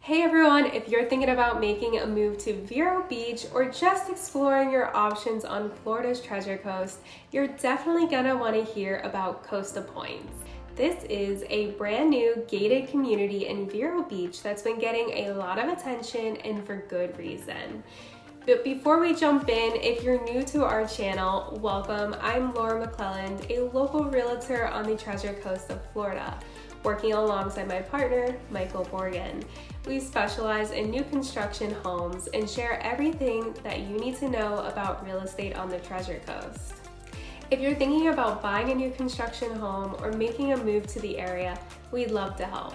Hey everyone, if you're thinking about making a move to Vero Beach or just exploring your options on Florida's Treasure Coast, you're definitely gonna want to hear about Costa Pointe. This is a brand new gated community in Vero Beach that's been getting a lot of attention and for good reason. But before we jump in, if you're new to our channel, welcome. I'm Laura McClelland, a local realtor on the Treasure Coast of Florida, working alongside my partner, Michael Morgan. We specialize in new construction homes and share everything that you need to know about real estate on the Treasure Coast. If you're thinking about buying a new construction home or making a move to the area, we'd love to help.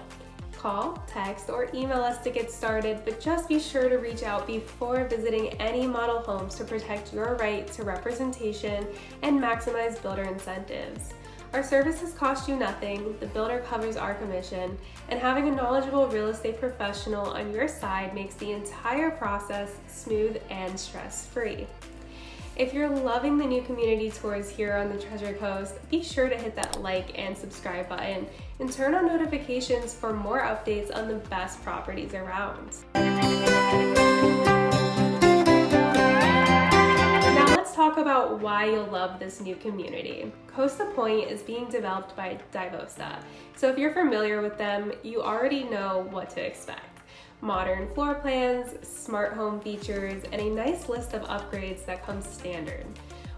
Call, text, or email us to get started, but just be sure to reach out before visiting any model homes to protect your right to representation and maximize builder incentives. Our services cost you nothing, the builder covers our commission, and having a knowledgeable real estate professional on your side makes the entire process smooth and stress-free. If you're loving the new community tours here on the Treasure Coast, be sure to hit that like and subscribe button and turn on notifications for more updates on the best properties around. Talk about why you'll love this new community. Costa Pointe is being developed by DiVosta, so if you're familiar with them, you already know what to expect. Modern floor plans, smart home features, and a nice list of upgrades that come standard.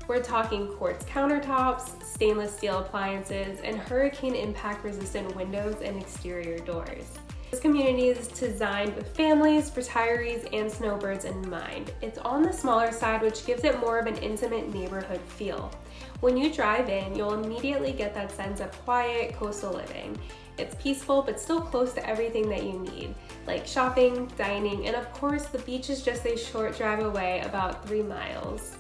We're talking quartz countertops, stainless steel appliances, and hurricane impact resistant windows and exterior doors. This community is designed with families, retirees, and snowbirds in mind. It's on the smaller side, which gives it more of an intimate neighborhood feel. When you drive in, you'll immediately get that sense of quiet, coastal living. It's peaceful, but still close to everything that you need, like shopping, dining, and of course, the beach is just a short drive away, about 3 miles.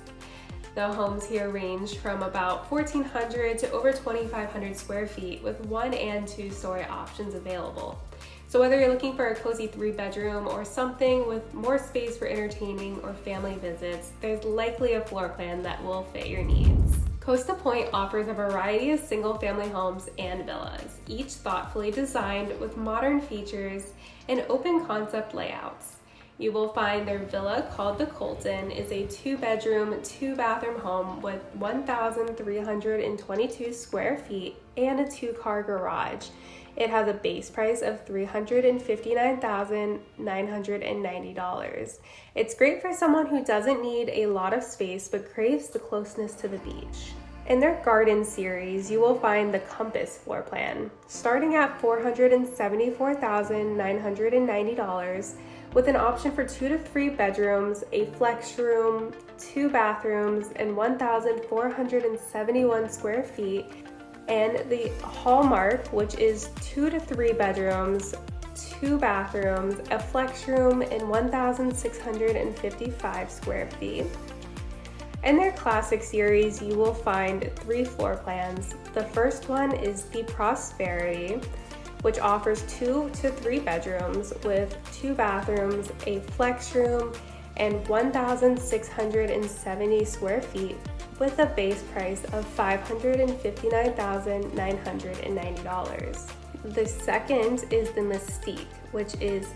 The homes here range from about 1,400 to over 2,500 square feet with 1 and 2 story options available. So whether you're looking for a cozy 3-bedroom or something with more space for entertaining or family visits, there's likely a floor plan that will fit your needs. Costa Pointe offers a variety of single-family homes and villas, each thoughtfully designed with modern features and open concept layouts. You will find their villa, called the Colton, is a 2-bedroom, 2-bathroom home with 1,322 square feet and a 2-car garage. It has a base price of $359,990. It's great for someone who doesn't need a lot of space but craves the closeness to the beach. In their garden series, you will find the Compass floor plan, starting at $474,990, with an option for 2 to 3 bedrooms, a flex room, 2 bathrooms, and 1,471 square feet, and the Hallmark, which is 2 to 3 bedrooms, 2 bathrooms, a flex room, and 1,655 square feet. In their Classic series, you will find 3 floor plans. The first one is the Prosperity, which offers 2 to 3 bedrooms with 2 bathrooms, a flex room, and 1,670 square feet, with a base price of $559,990. The second is the Mystique, which is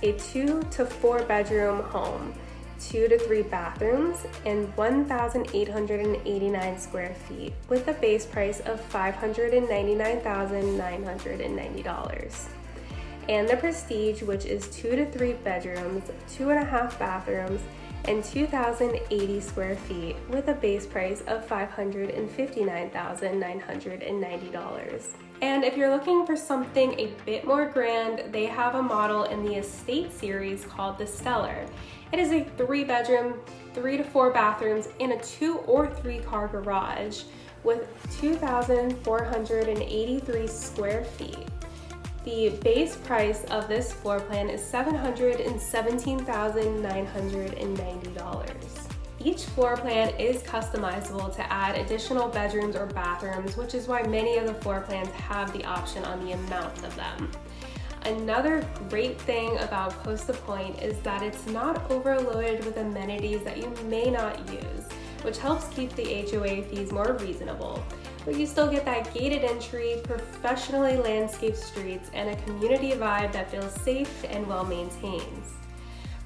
a 2 to 4 bedroom home, 2 to 3 bathrooms, and 1,889 square feet, with a base price of $599,990. And the Prestige, which is 2 to 3 bedrooms, 2.5 bathrooms, and 2,080 square feet, with a base price of $559,990. And if you're looking for something a bit more grand, they have a model in the Estate series called the Stellar. It is a 3-bedroom, 3 to 4 bathrooms, and a 2 or 3 car garage with 2,483 square feet. The base price of this floor plan is $717,990. Each floor plan is customizable to add additional bedrooms or bathrooms, which is why many of the floor plans have the option on the amount of them. Another great thing about Costa Pointe is that it's not overloaded with amenities that you may not use, which helps keep the HOA fees more reasonable. but you still get that gated entry, professionally landscaped streets, and a community vibe that feels safe and well maintained.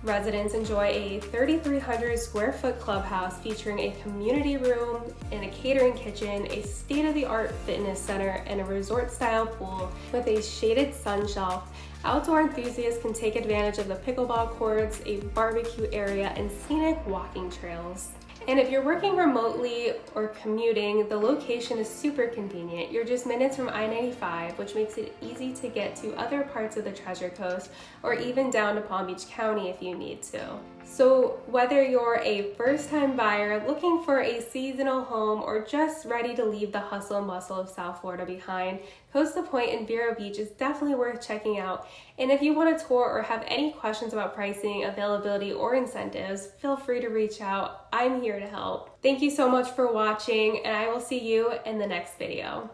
Residents enjoy a 3,300 square foot clubhouse featuring a community room and a catering kitchen, a state-of-the-art fitness center, and a resort-style pool with a shaded sun shelf. Outdoor enthusiasts can take advantage of the pickleball courts, a barbecue area, and scenic walking trails. And if you're working remotely or commuting, the location is super convenient. You're just minutes from I-95, which makes it easy to get to other parts of the Treasure Coast or even down to Palm Beach County if you need to. So whether you're a first-time buyer looking for a seasonal home or just ready to leave the hustle and bustle of South Florida behind, Costa Pointe and Vero Beach is definitely worth checking out. And if you want a tour or have any questions about pricing, availability, or incentives, feel free to reach out. I'm here to help. Thank you so much for watching, and I will see you in the next video.